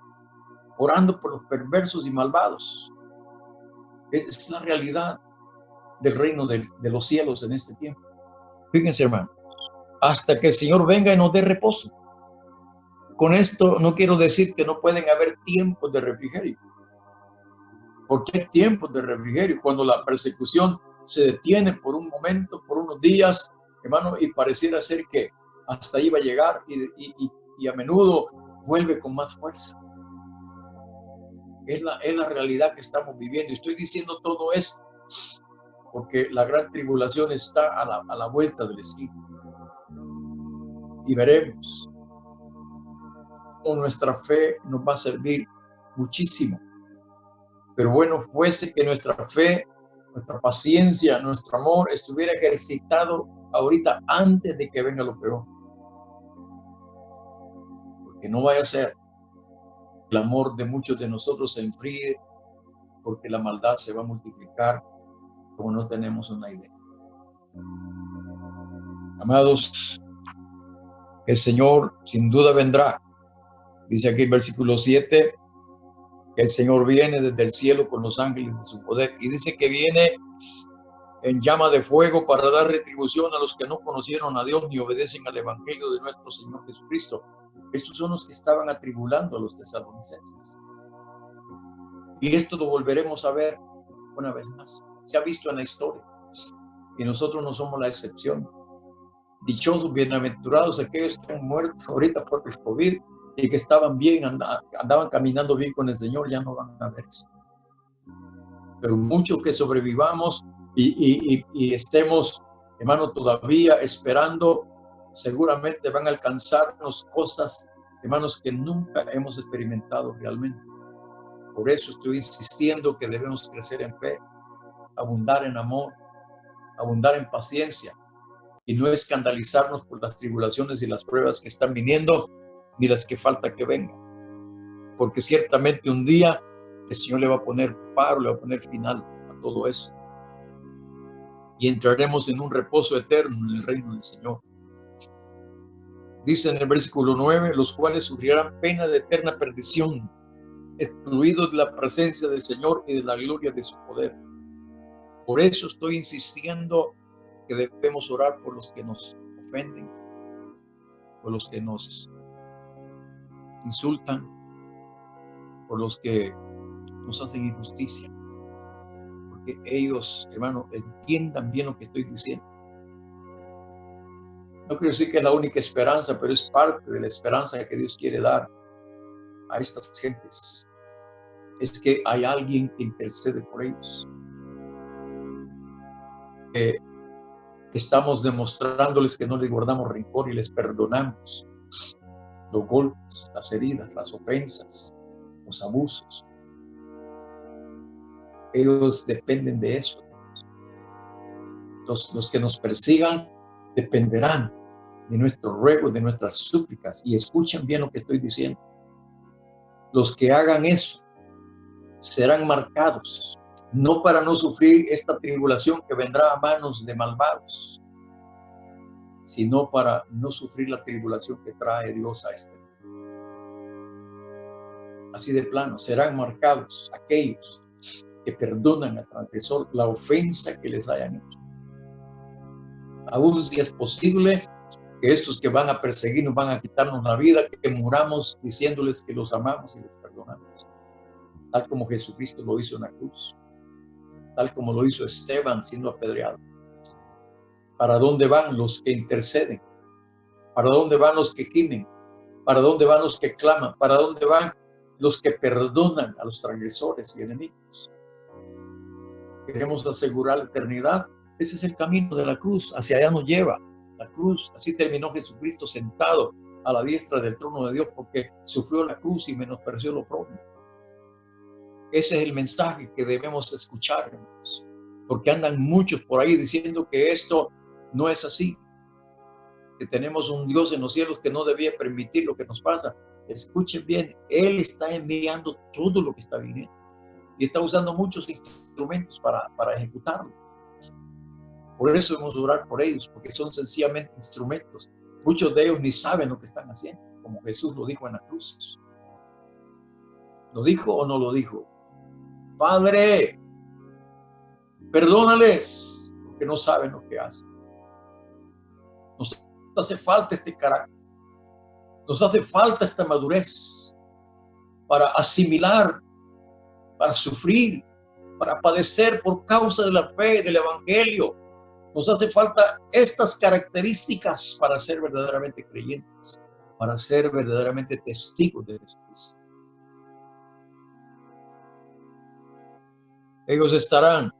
Orando por los perversos y malvados. Es la realidad del reino de los cielos en este tiempo. Fíjense, hermano. Hasta que el Señor venga y nos dé reposo. Con esto no quiero decir que no pueden haber tiempos de refrigerio. Porque hay tiempos de refrigerio cuando la persecución se detiene por un momento, por unos días, hermano, y pareciera ser que hasta ahí va a llegar y a menudo vuelve con más fuerza. Es la realidad que estamos viviendo. Y estoy diciendo todo esto porque la gran tribulación está a la vuelta del esquina. Y veremos cómo nuestra fe nos va a servir muchísimo. Pero bueno fuese que nuestra fe, nuestra paciencia, nuestro amor estuviera ejercitado ahorita antes de que venga lo peor. Porque no vaya a ser el amor de muchos de nosotros se enfríe, porque la maldad se va a multiplicar como no tenemos una idea. Amados, el Señor sin duda vendrá. Dice aquí el versículo 7, que el Señor viene desde el cielo con los ángeles de su poder. Y dice que viene, en llama de fuego para dar retribución a los que no conocieron a Dios ni obedecen al evangelio de nuestro Señor Jesucristo. Estos son los que estaban atribulando a los tesalonicenses. Y esto lo volveremos a ver una vez más. Se ha visto en la historia. Y nosotros no somos la excepción. Dichosos, bienaventurados aquellos que han muerto ahorita por el COVID y que estaban bien, andaban caminando bien con el Señor, ya no van a ver eso. Pero muchos que sobrevivamos y estemos, hermano, todavía esperando, seguramente van a alcanzarnos cosas, hermanos, que nunca hemos experimentado realmente. Por eso estoy insistiendo que debemos crecer en fe, abundar en amor, abundar en paciencia y no escandalizarnos por las tribulaciones y las pruebas que están viniendo ni las que falta que vengan. Porque ciertamente un día el Señor le va a poner paro, le va a poner final a todo eso. Y entraremos en un reposo eterno en el reino del Señor. Dice en el versículo 9, los cuales sufrirán pena de eterna perdición, excluidos de la presencia del Señor y de la gloria de su poder. Por eso estoy insistiendo que debemos orar por los que nos ofenden, por los que nos insultan, por los que nos hacen injusticia. Porque ellos, hermano, entiendan bien lo que estoy diciendo. No quiero decir que es la única esperanza, pero es parte de la esperanza que Dios quiere dar a estas gentes. Es que hay alguien que intercede por ellos. Estamos demostrándoles que no les guardamos rencor y les perdonamos los golpes, las heridas, las ofensas, los abusos. Ellos dependen de eso. Los que nos persigan dependerán de nuestros ruegos, de nuestras súplicas, y escuchen bien lo que estoy diciendo. Los que hagan eso serán marcados, no para no sufrir esta tribulación que vendrá a manos de malvados, sino para no sufrir la tribulación que trae Dios a este mundo. Así de plano, serán marcados aquellos que perdonan al transgresor la ofensa que les hayan hecho. Aún si es posible que estos que van a perseguirnos, van a quitarnos la vida, que muramos diciéndoles que los amamos y los perdonamos, tal como Jesucristo lo hizo en la cruz, tal como lo hizo Esteban siendo apedreado. ¿Para dónde van los que interceden? ¿Para dónde van los que gimen? ¿Para dónde van los que claman? ¿Para dónde van los que perdonan a los transgresores y enemigos? Queremos asegurar la eternidad. Ese es el camino de la cruz, hacia allá nos lleva la cruz. Así terminó Jesucristo sentado a la diestra del trono de Dios, porque sufrió la cruz y menospreció lo propio. Ese es el mensaje que debemos escuchar, hermanos, porque andan muchos por ahí diciendo que esto no es así, que tenemos un Dios en los cielos que no debía permitir lo que nos pasa. Escuchen bien, Él está enviando todo lo que está viniendo y está usando muchos instrumentos para ejecutarlo. Por eso debemos orar por ellos, porque son sencillamente instrumentos. Muchos de ellos ni saben lo que están haciendo, como Jesús lo dijo en la cruz. ¿Lo dijo o no lo dijo? Padre, perdónales, porque no saben lo que hacen. Nos hace falta este carácter. Nos hace falta esta madurez para asimilar, para sufrir, para padecer por causa de la fe, del evangelio. Nos hace falta estas características para ser verdaderamente creyentes, para ser verdaderamente testigos de Jesucristo. Ellos estarán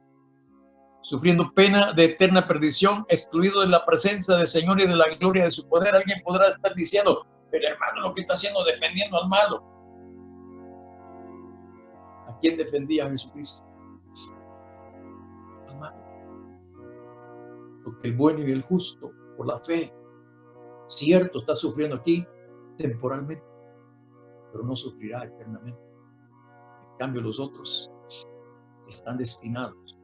sufriendo pena de eterna perdición, excluidos de la presencia del Señor y de la gloria de su poder. Alguien podrá estar diciendo, pero hermano, lo que está haciendo defendiendo al malo. ¿A quién defendía a Jesucristo? Al malo. Porque el bueno y el justo, por la fe, cierto, está sufriendo aquí temporalmente, pero no sufrirá eternamente. En cambio, los otros están destinados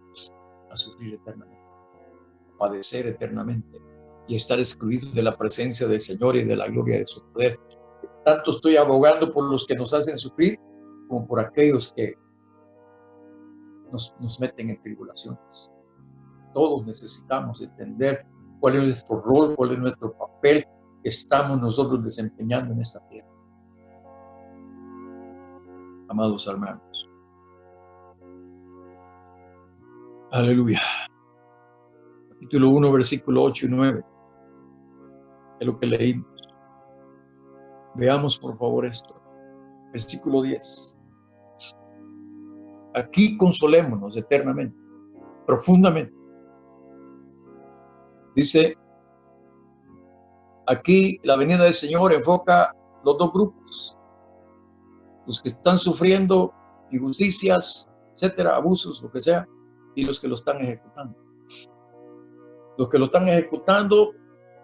a sufrir eternamente, a padecer eternamente y estar excluidos de la presencia del Señor y de la gloria de su poder. Tanto estoy abogando por los que nos hacen sufrir como por aquellos que nos meten en tribulaciones. todos necesitamos entender cuál es nuestro rol, cuál es nuestro papel que estamos nosotros desempeñando en esta tierra. Amados hermanos. Aleluya. Capítulo 1, versículo 8 y 9. Es lo que leímos. Veamos por favor esto. Versículo 10. Aquí consolémonos eternamente, profundamente. Dice, aquí la venida del Señor enfoca los dos grupos. Los que están sufriendo injusticias, etcétera, abusos, lo que sea, y los que lo están ejecutando. Los que lo están ejecutando,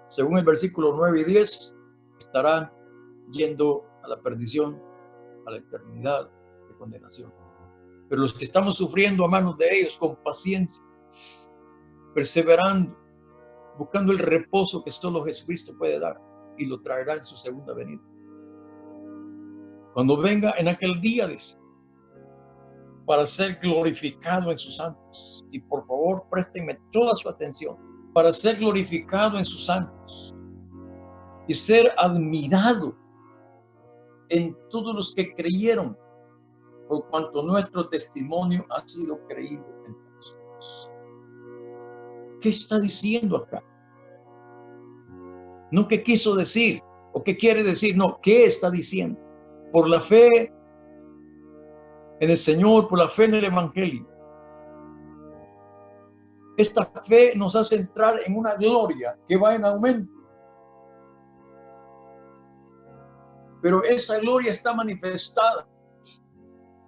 según el versículo 9 y 10, estarán yendo a la perdición, a la eternidad de condenación. Pero los que estamos sufriendo a manos de ellos con paciencia, perseverando, buscando el reposo que solo Jesucristo puede dar, y lo traerá en su segunda venida. Cuando venga en aquel día, dice, para ser glorificado en sus santos. Y por favor, préstenme toda su atención. Para ser glorificado en sus santos y ser admirado en todos los que creyeron, por cuanto nuestro testimonio ha sido creído entre nosotros. ¿Qué está diciendo acá? No qué quiso decir o qué quiere decir, no, ¿qué está diciendo? Por la fe en el Señor, por la fe en el Evangelio. Esta fe nos hace entrar en una gloria que va en aumento. Pero esa gloria está manifestada.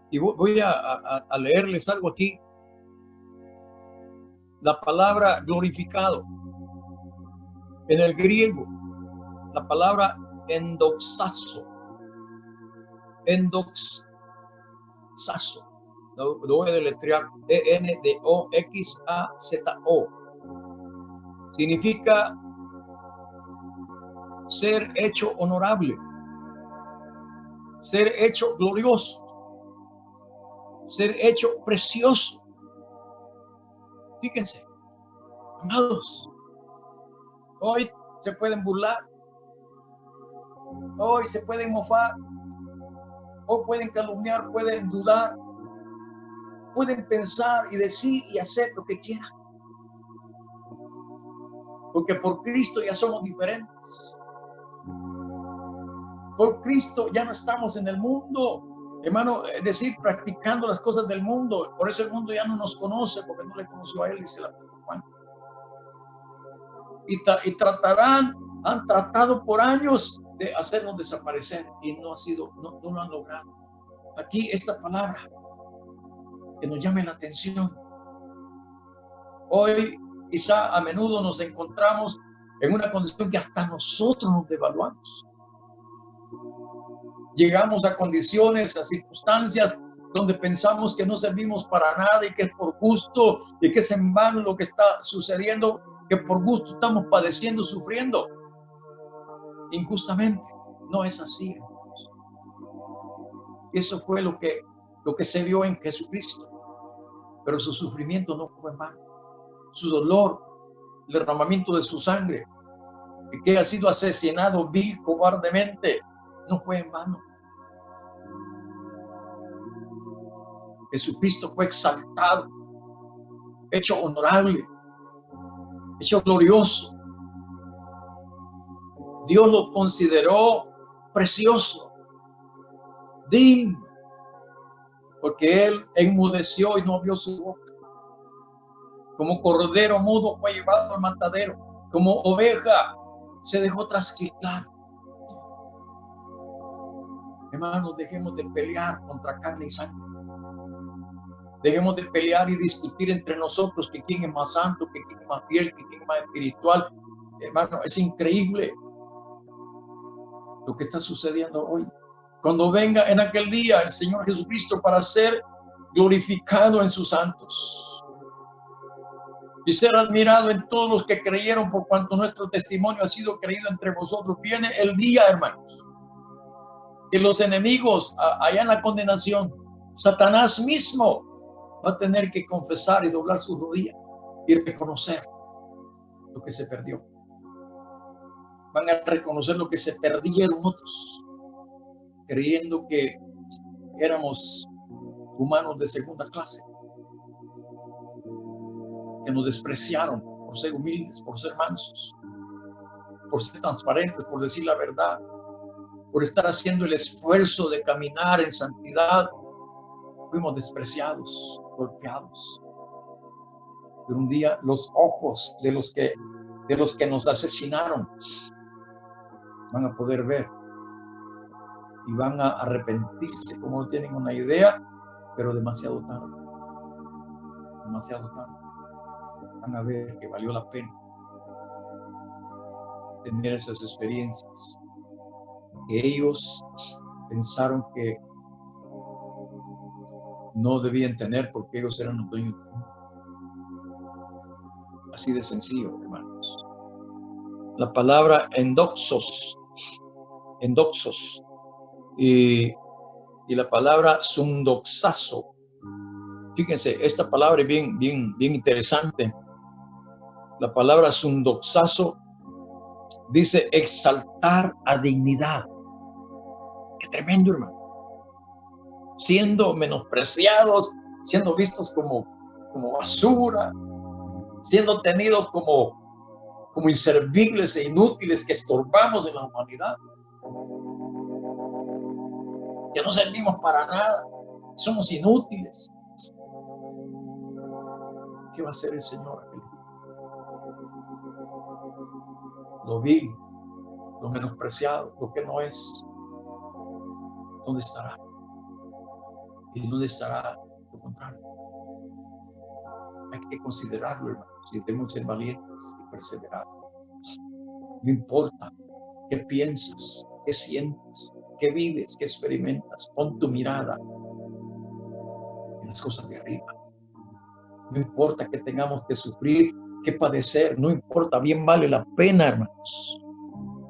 Y voy a leerles algo aquí. La palabra glorificado. En el griego, la palabra endoxazo. Endoxazo. Lo voy a deletrear. E-N-D-O-X-A-Z-O. Significa ser hecho honorable, ser hecho glorioso, ser hecho precioso. Fíjense, amados, hoy se pueden burlar, hoy se pueden mofar, hoy pueden calumniar, pueden dudar, pueden pensar y decir y hacer lo que quieran. Porque por Cristo ya somos diferentes. Por Cristo ya no estamos en el mundo, hermano, es decir, practicando las cosas del mundo. Por eso el mundo ya no nos conoce, porque no le conoció a él, dice el apóstol Juan. Y han tratado por años de hacernos desaparecer y no lo han logrado. Aquí esta palabra que nos llame la atención. Hoy quizá a menudo nos encontramos en una condición que hasta nosotros nos devaluamos. Llegamos a condiciones, a circunstancias donde pensamos que no servimos para nada y que es por gusto y que es en vano lo que está sucediendo, que por gusto estamos padeciendo, sufriendo injustamente. No es así, hermanos. Eso fue lo que se vio en Jesucristo. Pero su sufrimiento no fue en vano. Su dolor, el derramamiento de su sangre, y que ha sido asesinado vil, cobardemente, no fue en vano. Jesucristo fue exaltado, hecho honorable, hecho glorioso. Dios lo consideró precioso, digno, porque él enmudeció y no abrió su boca. Como cordero mudo fue llevado al matadero, como oveja se dejó trasquilar. Hermanos, dejemos de pelear contra carne y sangre. Dejemos de pelear y discutir entre nosotros que quién es más santo, que quién es más fiel, que quién es más espiritual. Hermano, es increíble lo que está sucediendo hoy. Cuando venga en aquel día el Señor Jesucristo para ser glorificado en sus santos y ser admirado en todos los que creyeron, por cuanto nuestro testimonio ha sido creído entre vosotros. Viene el día, hermanos, que los enemigos allá en la condenación, Satanás mismo va a tener que confesar y doblar sus rodillas y reconocer lo que se perdió. Van a reconocer lo que se perdieron otros, creyendo que éramos humanos de segunda clase, que nos despreciaron por ser humildes, por ser mansos, por ser transparentes, por decir la verdad, por estar haciendo el esfuerzo de caminar en santidad. Fuimos despreciados, golpeados. Pero un día los ojos de los que nos asesinaron van a poder ver y van a arrepentirse, como no tienen una idea, pero demasiado tarde. Demasiado tarde. Van a ver que valió la pena tener esas experiencias que ellos pensaron que no debían tener porque ellos eran los dueños. Así de sencillo, hermanos. La palabra endoxos y la palabra sundoxazo. Fíjense, esta palabra es bien interesante. La palabra sundoxazo dice exaltar a dignidad. Qué tremendo, hermano. Siendo menospreciados, siendo vistos como basura, siendo tenidos como inservibles e inútiles que estorbamos en la humanidad, que no servimos para nada, somos inútiles. ¿Qué va a hacer el Señor? Lo vil, lo menospreciado, lo que no es, ¿dónde estará? ¿Y dónde estará lo contrario? Hay que considerarlo, hermanos, y debemos ser valientes y perseverar. No importa qué piensas, qué sientes, qué vives, qué experimentas. Pon tu mirada en las cosas de arriba. No importa que tengamos que sufrir, que padecer, no importa, bien vale la pena, hermanos.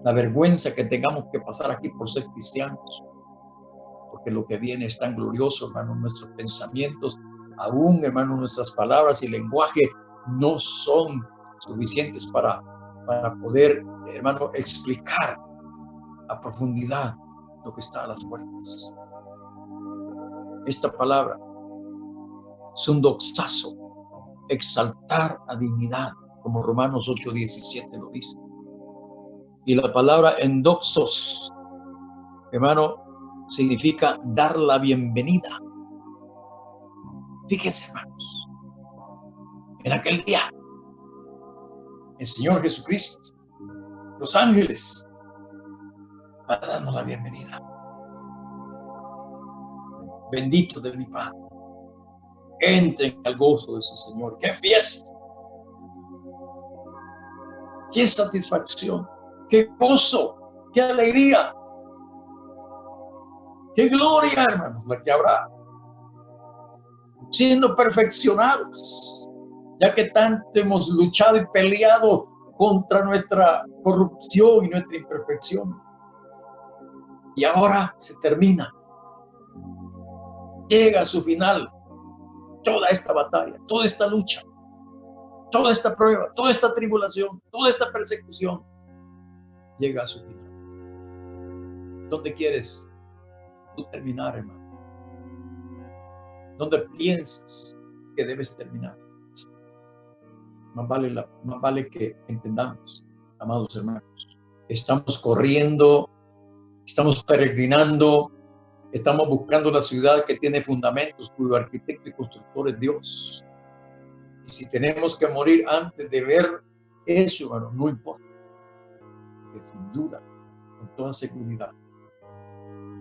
La vergüenza que tengamos que pasar aquí por ser cristianos. Porque lo que viene es tan glorioso, hermano. Nuestros pensamientos, aún, hermano, nuestras palabras y lenguaje no son suficientes para poder, hermano, explicar a profundidad lo que está a las puertas. Esta palabra, sundoxazo, exaltar a dignidad, como Romanos 8:17 lo dice. Y la palabra endoxos, hermano, significa dar la bienvenida. Fíjense, hermanos, en aquel día, el Señor Jesucristo, los ángeles, van a darnos la bienvenida. Bendito de mi Padre. Entren al gozo de su Señor. ¡Qué fiesta! ¡Qué satisfacción! ¡Qué gozo! ¡Qué alegría! ¡Qué gloria, hermanos, la que habrá! Siendo perfeccionados, ya que tanto hemos luchado y peleado contra nuestra corrupción y nuestra imperfección. Y ahora se termina. Llega a su final toda esta batalla, toda esta lucha, toda esta prueba, toda esta tribulación, toda esta persecución. Llega a su final. ¿Dónde quieres tú terminar, hermano? ¿Dónde piensas que debes terminar? Más vale que entendamos, amados hermanos. Estamos corriendo, estamos peregrinando, estamos buscando la ciudad que tiene fundamentos, cuyo arquitecto y constructor es Dios. Y si tenemos que morir antes de ver eso, hermano, no importa. Que sin duda, con toda seguridad,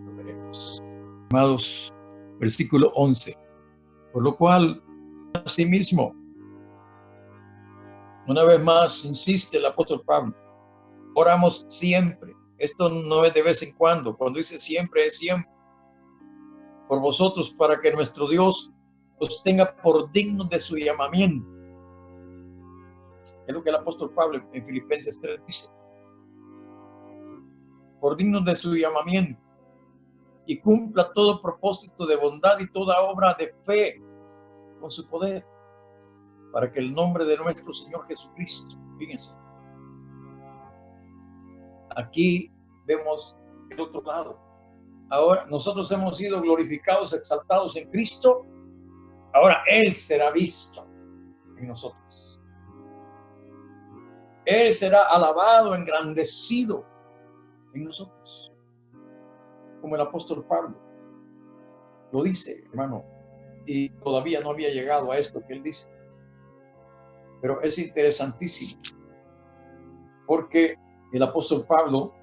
lo veremos. Amados, versículo 11. Por lo cual, asimismo, una vez más, insiste el apóstol Pablo, oramos siempre. Esto no es de vez en cuando. Cuando dice siempre, es siempre. Por vosotros, para que nuestro Dios os tenga por dignos de su llamamiento. Es lo que el apóstol Pablo en Filipenses 3 dice. Por dignos de su llamamiento. Y cumpla todo propósito de bondad y toda obra de fe con su poder. para que el nombre de nuestro Señor Jesucristo, fíjense, aquí vemos el otro lado. Ahora nosotros hemos sido glorificados, exaltados en Cristo. Ahora Él será visto en nosotros. Él será alabado, engrandecido en nosotros. Como el apóstol Pablo lo dice, hermano, y todavía no había llegado a esto que él dice. Pero es interesantísimo, porque el apóstol Pablo,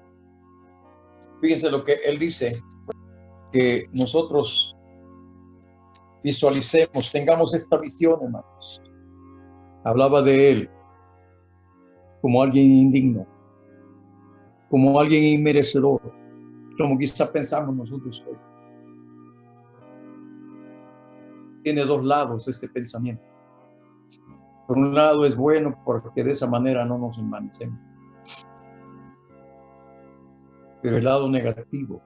fíjense lo que él dice, que nosotros visualicemos, tengamos esta visión, hermanos. Hablaba de él como alguien indigno, como alguien inmerecedor, como quizá pensamos nosotros hoy. Tiene dos lados este pensamiento. Por un lado es bueno porque de esa manera no nos envanecemos. Pero el lado negativo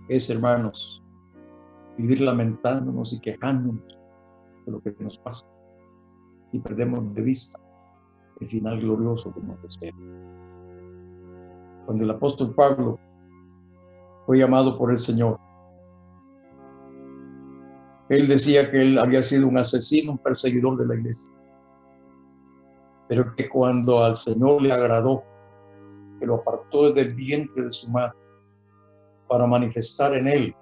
es, hermanos, vivir lamentándonos y quejándonos de lo que nos pasa y perdemos de vista el final glorioso que nos espera. Cuando el apóstol Pablo fue llamado por el Señor, él decía que él había sido un asesino, un perseguidor de la iglesia, pero que cuando al Señor le agradó, que lo apartó desde el vientre de su madre para manifestar en él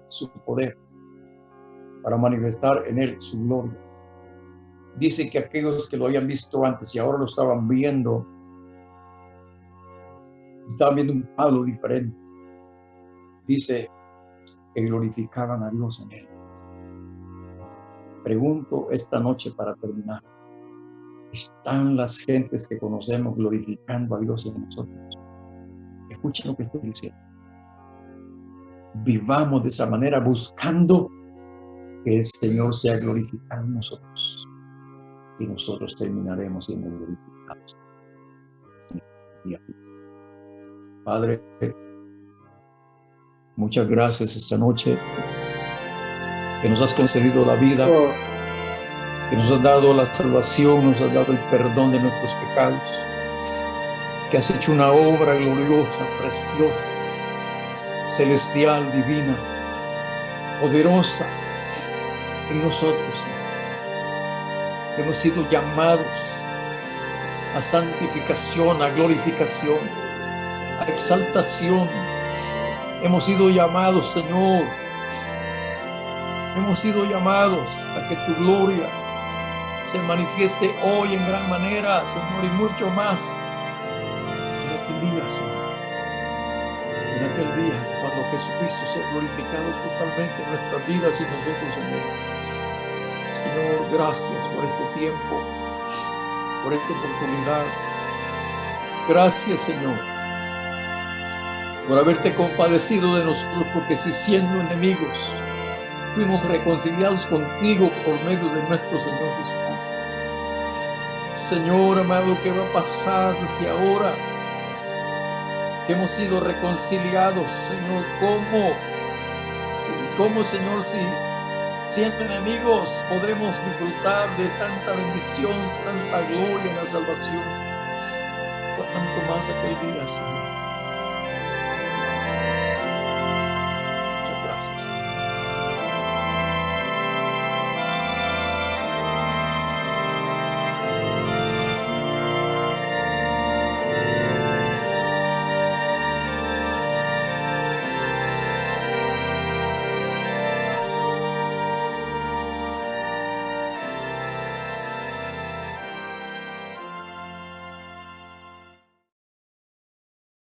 su poder, para manifestar en él su gloria. Dice que aquellos que lo habían visto antes y ahora lo estaban viendo un Pablo diferente. Dice que glorificaban a Dios en él. Pregunto esta noche para terminar, ¿están las gentes que conocemos glorificando a Dios en nosotros? Escuchen lo que estoy diciendo. Vivamos de esa manera buscando que el Señor sea glorificado en nosotros y nosotros terminaremos siendo glorificados. Padre, muchas gracias esta noche que nos has concedido la vida, que nos has dado la salvación, nos has dado el perdón de nuestros pecados, que has hecho una obra gloriosa, preciosa, celestial, divina, poderosa en nosotros. Hemos sido llamados a santificación, a glorificación, a exaltación. Hemos sido llamados, Señor. Hemos sido llamados a que tu gloria se manifieste hoy en gran manera, Señor, y mucho más en aquel día, Señor. En aquel día, cuando Jesucristo sea glorificado totalmente en nuestras vidas y nosotros en él. Señor, gracias por este tiempo, por esta oportunidad. Gracias, Señor, por haberte compadecido de nosotros, porque si siendo enemigos, fuimos reconciliados contigo por medio de nuestro Señor Jesucristo. Señor amado, ¿qué va a pasar si ahora que hemos sido reconciliados, Señor? ¿Cómo, Señor, si siendo enemigos podemos disfrutar de tanta bendición, tanta gloria en la salvación? Cuanto más aquel día, Señor.